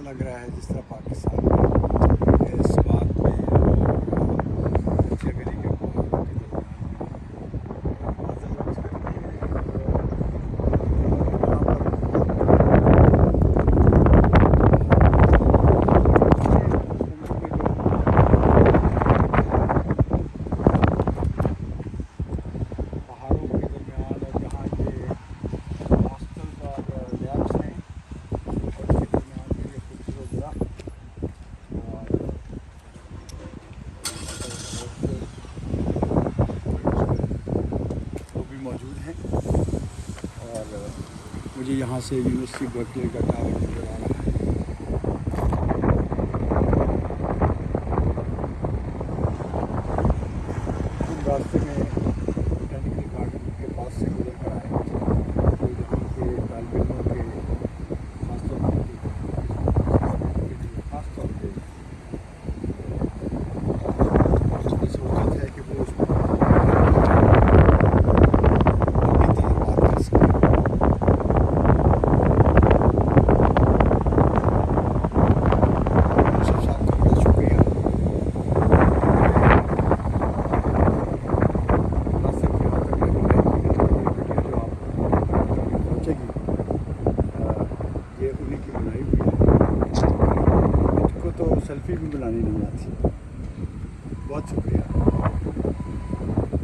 लग रहा है जिस तरह पाकिस्तान में इस बात में गली के पहाड़ों के मौजूद हैं और मुझे यहाँ से यूनिवर्सिटी बर्कले का टावर नज़र आ रहा है। हम रास्ते में बोटैनिकल गार्डन के पास से गुजर कर आए तो यहाँ के तालिब इल्मों के खासतौर पर सोचत है कि वो ये उन्हीं की बनाई हुई है, मुझको तो सेल्फी भी बनानी नहीं आती। बहुत शुक्रिया।